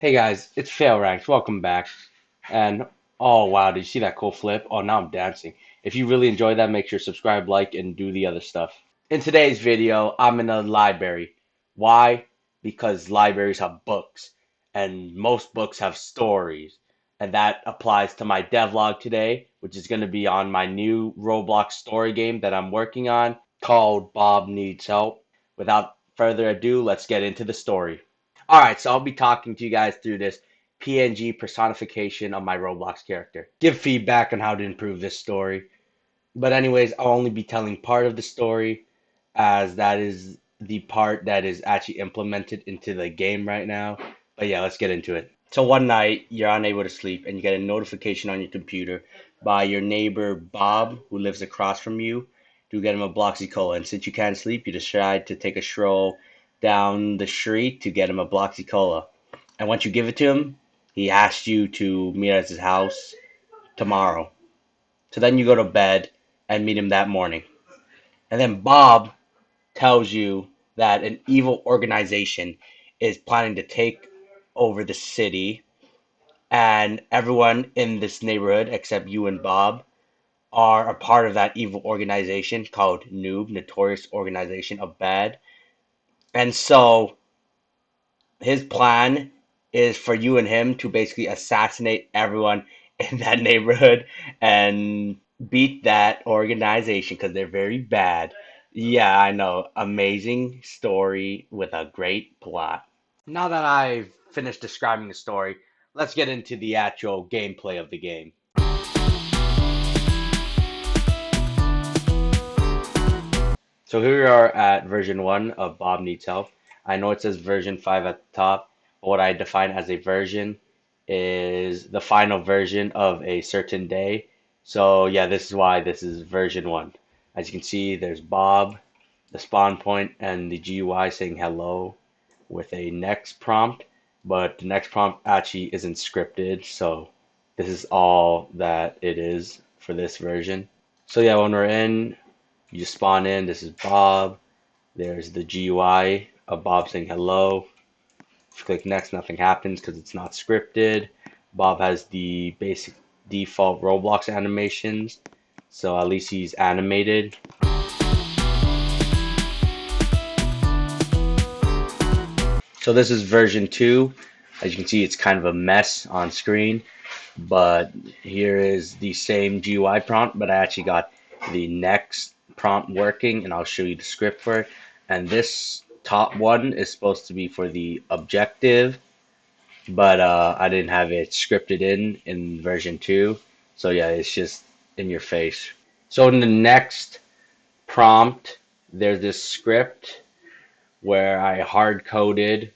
Hey guys, it's FailRANK. Welcome back. And oh wow, did you see that cool flip? Oh, now I'm dancing. If you really enjoyed that, make sure to subscribe, like, and do the other stuff. In today's video, I'm in a library. Why? Because libraries have books, and most books have stories. And that applies to my devlog today, which is going to be on my new Roblox story game that I'm working on called Bob Needs Help. Without further ado, let's get into the story. Alright, so I'll be talking to you guys through this PNG personification of my Roblox character. Give feedback on how to improve this story. But anyways, I'll only be telling part of the story as that is the part that is actually implemented into the game right now. But yeah, let's get into it. So one night, you're unable to sleep and you get a notification on your computer by your neighbor Bob, who lives across from you, to get him a Bloxy Cola. And since you can't sleep, you decide to take a stroll down the street to get him a Bloxy Cola. And once you give it to him, he asks you to meet at his house tomorrow. So then you go to bed and meet him that morning. And then Bob tells you that an evil organization is planning to take over the city, and everyone in this neighborhood except you and Bob are a part of that evil organization called Noob, Notorious Organization of Bad. And so his plan is for you and him to basically assassinate everyone in that neighborhood and beat that organization because they're very bad. Yeah, I know. Amazing story with a great plot. Now that I've finished describing the story, let's get into the actual gameplay of the game. So here we are at version 1 of Bob Needs Help. I know it says version 5 at the top, but what I define as a version is the final version of a certain day. So yeah, this is why this is version 1. As you can see, there's Bob, the spawn point, and the GUI saying hello with a next prompt, but the next prompt actually isn't scripted, so this is all that it is for this version. So yeah, when we're in, you spawn in, this is Bob, there's the GUI of Bob saying hello. If you click next, nothing happens because it's not scripted. Bob has the basic default Roblox animations, so at least he's animated. So this is version 2. As you can see, it's kind of a mess on screen, but here is the same GUI prompt, but I actually got the next prompt working, and I'll show you the script for it. And this top one is supposed to be for the objective, but I didn't have it scripted in version 2. So yeah, it's just in your face. So in the next prompt, there's this script where I hard coded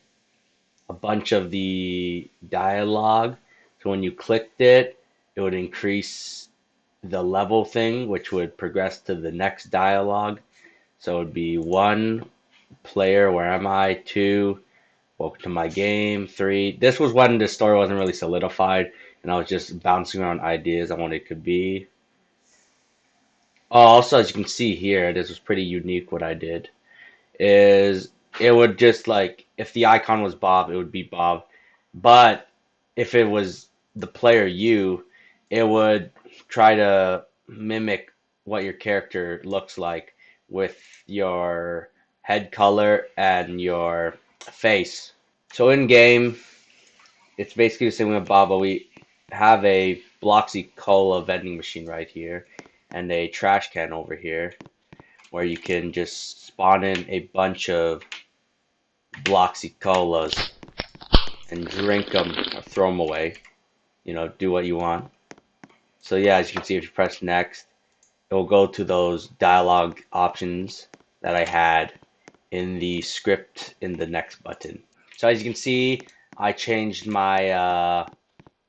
a bunch of the dialogue. So when you clicked it, it would increase the level thing, which would progress to the next dialogue. So it would be 1 player, where am I? 2, welcome to my game. 3, this was when the story wasn't really solidified, and I was just bouncing around ideas on what it could be. Oh, also, as you can see here, this was pretty unique what I did. Is it would just like, if the icon was Bob, it would be Bob. But if it was the player you, it would try to mimic what your character looks like with your head color and your face. So in game, it's basically the same with Bob, but we have a Bloxy Cola vending machine right here and a trash can over here where you can just spawn in a bunch of Bloxy Colas and drink them or throw them away. You know, do what you want. So yeah, as you can see, if you press next, it will go to those dialogue options that I had in the script in the next button. So as you can see, I changed my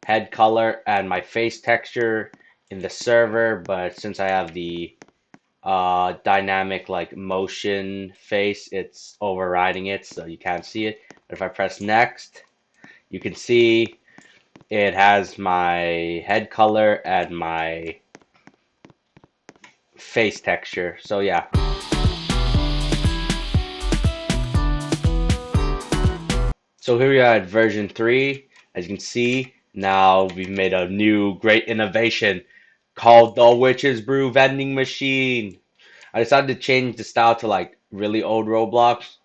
head color and my face texture in the server, but since I have the dynamic like motion face, it's overriding it, so you can't see it. But if I press next, you can see it has my head color and my face texture. So yeah. So here we are at version 3. As you can see, now we've made a new great innovation called the Witch's Brew vending machine. I decided to change the style to like really old Roblox,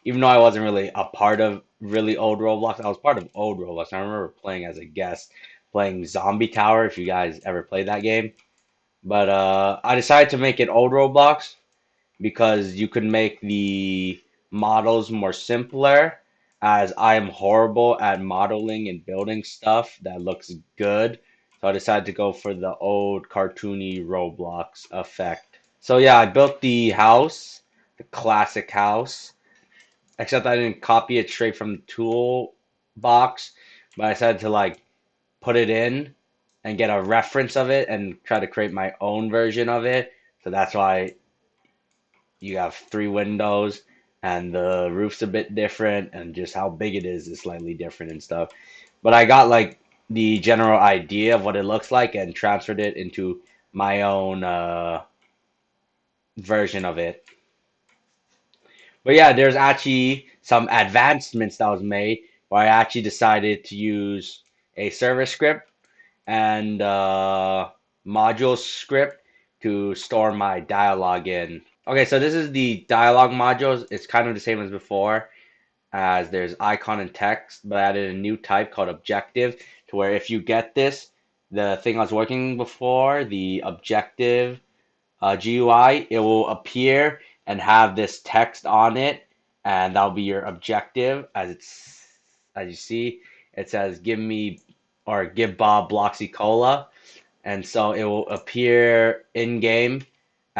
even though I wasn't really a part of really old Roblox. I was part of old Roblox. I remember playing as a guest, playing Zombie Tower, if you guys ever played that game. But I decided to make it old Roblox because you could make the models more simpler, as I am horrible at modeling and building stuff that looks good. So I decided to go for the old cartoony Roblox effect. So yeah, I built the house, the classic house, except I didn't copy it straight from the tool box, but I decided to like put it in and get a reference of it and try to create my own version of it. So that's why you have three windows and the roof's a bit different and just how big it is slightly different and stuff. But I got like the general idea of what it looks like and transferred it into my own version of it. But yeah, there's actually some advancements that was made where I actually decided to use a server script and module script to store my dialogue in. Okay, so this is the dialogue modules. It's kind of the same as before, as there's icon and text, but I added a new type called objective to where if you get this, the thing I was working before, the objective GUI, it will appear and have this text on it, and that'll be your objective. As you see, it says give me or give Bob Bloxy Cola, and so it will appear in game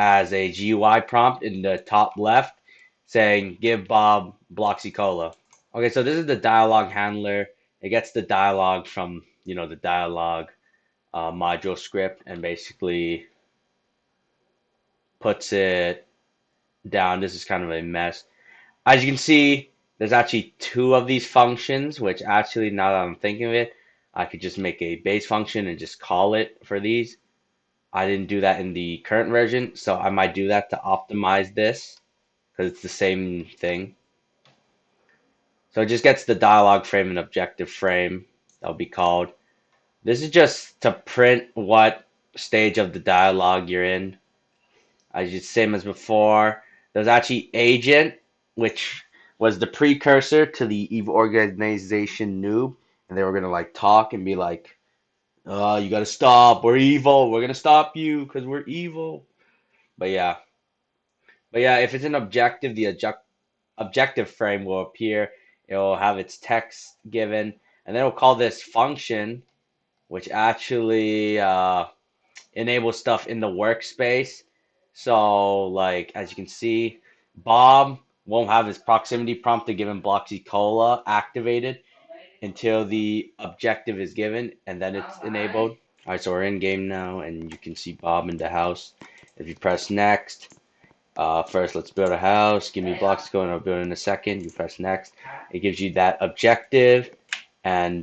as a GUI prompt in the top left saying give Bob Bloxy Cola. Okay, so this is the dialogue handler. It gets the dialogue from, the dialogue module script and basically puts it down. This is kind of a mess. As you can see, there's actually two of these functions, which actually, now that I'm thinking of it, I could just make a base function and just call it for these. I didn't do that in the current version, so I might do that to optimize this because it's the same thing. So it just gets the dialogue frame and objective frame. That'll be called. This is just to print what stage of the dialogue you're in. As you same as before, there's actually agent, which was the precursor to the evil organization noob, and they were gonna like talk and be like, you gotta stop. We're evil. We're gonna stop you because we're evil." But yeah, if it's an objective, the objective frame will appear. It will have its text given, and then it'll call this function, which actually enable stuff in the workspace. So, like, as you can see, Bob won't have his proximity prompt to give him Bloxy Cola activated until the objective is given, and then it's enabled. All right, so we're in game now, and you can see Bob in the house. If you press next, first let's build a house. Give me Bloxy Cola, and I'll build in a second. You press next. It gives you that objective, and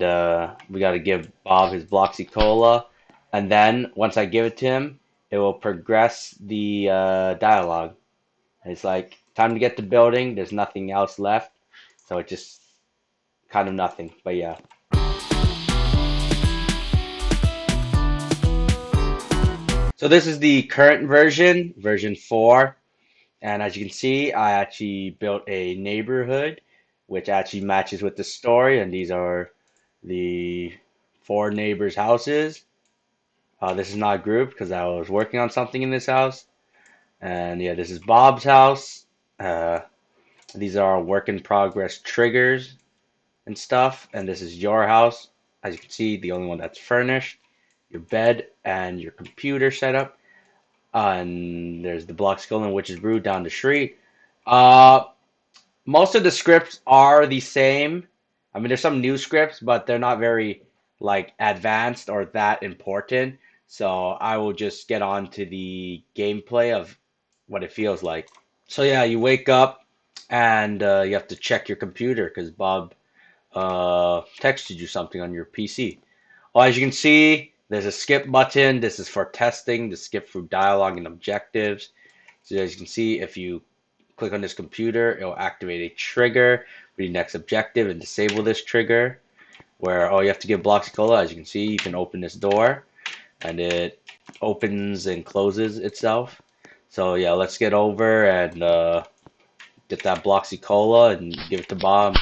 we got to give Bob his Bloxy Cola. And then once I give it to him, it will progress the dialogue. It's like time to get to building. There's nothing else left, so it just kind of nothing. But yeah. So this is the current version, version 4. And as you can see, I actually built a neighborhood, which actually matches with the story. And these are the 4 neighbors' houses. This is not grouped because I was working on something in this house. And yeah, this is Bob's house. Uh, these are work in progress triggers and stuff. And this is your house. As you can see, the only one that's furnished. Your bed and your computer setup. And there's the block skull and witch's brew down the street. Uh, Most of the scripts are the same. I mean, there's some new scripts, but they're not very like advanced or that important. So I will just get on to the gameplay of what it feels like. So yeah, you wake up and you have to check your computer because Bob texted you something on your PC. Well, as you can see, there's a skip button. This is for testing to skip through dialogue and objectives. So as you can see, if you click on this computer, it will activate a trigger for the next objective and disable this trigger, where all you have to give Bloxy Cola. As you can see, you can open this door and it opens and closes itself. So yeah, let's get over and get that Bloxy Cola and give it to Bob.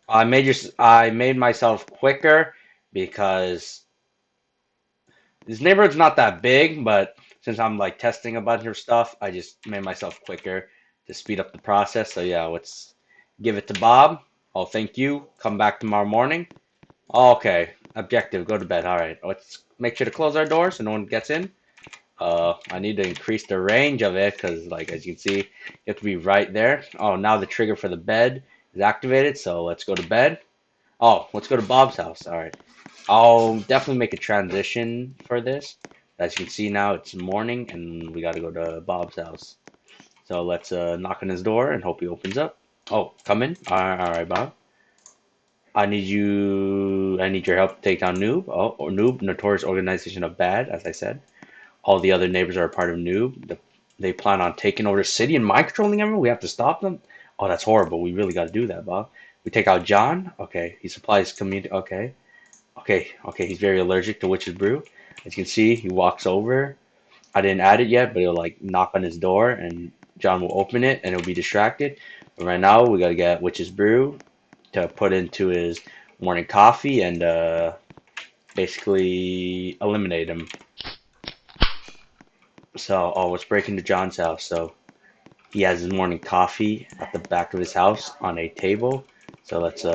I made myself quicker because this neighborhood's not that big, but since I'm like testing a bunch of stuff, I just made myself quicker to speed up the process. So yeah, let's give it to Bob. Oh, thank you. Come back tomorrow morning. Okay, objective, go to bed. All right, let's make sure to close our doors so no one gets in. I need to increase the range of it because, like, as you can see, you have to be right there. Oh, now the trigger for the bed is activated, so let's go to bed. Oh, let's go to Bob's house. All right. I'll definitely make a transition for this. As you can see now, it's morning, and we got to go to Bob's house. So let's knock on his door and hope he opens up. Oh, come in. All right, Bob. I need your help to take down Noob. Oh, or Noob, notorious organization of bad, as I said. All the other neighbors are a part of Noob. They plan on taking over the city and mind controlling everyone. We have to stop them. Oh, that's horrible. We really got to do that, Bob. We take out John. Okay, he supplies community. Okay, okay. He's very allergic to witch's brew. As you can see, he walks over. I didn't add it yet, but he'll like knock on his door, and John will open it, and he'll be distracted. But right now, we gotta get witch's brew to put into his morning coffee and basically eliminate him. So, oh, let's break into John's house. So he has his morning coffee at the back of his house on a table. So let's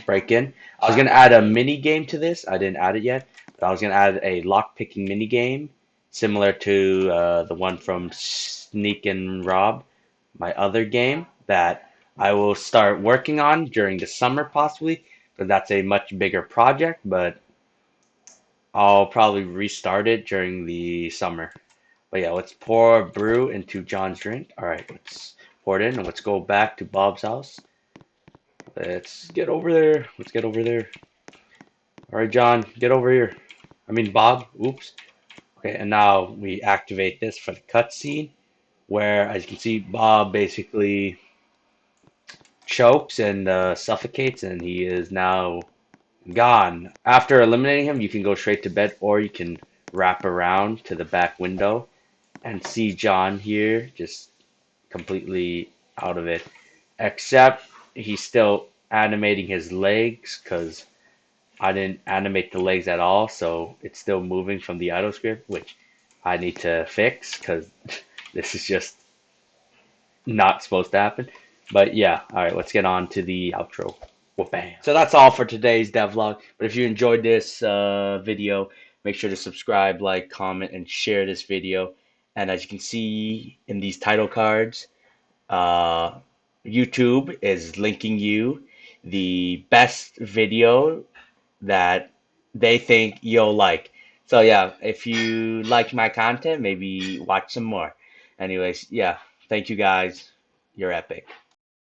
break in. I was gonna add a mini game to this. I didn't add it yet, but I was gonna add a lock picking mini game similar to the one from Sneak and Rob, my other game that I will start working on during the summer possibly, because that's a much bigger project. But I'll probably restart it during the summer. But yeah, let's pour brew into John's drink. All right, let's pour it in and let's go back to Bob's house. Let's get over there. Let's get over there. All right, John, get over here. I mean, Bob. Oops. Okay, and now we activate this for the cutscene, where, as you can see, Bob basically chokes and suffocates, and he is now gone. After eliminating him, you can go straight to bed, or you can wrap around to the back window and see John here just completely out of it. Except he's still animating his legs because I didn't animate the legs at all, so it's still moving from the idle script, which I need to fix because this is just not supposed to happen. But yeah, all right, let's get on to the outro. Well, bam. So that's all for today's devlog. But if you enjoyed this video, make sure to subscribe, like, comment, and share this video. And as you can see in these title cards, uh, YouTube is linking you the best video that they think you'll like. So yeah, if you like my content, maybe watch some more. Anyways, yeah, thank you guys. You're epic.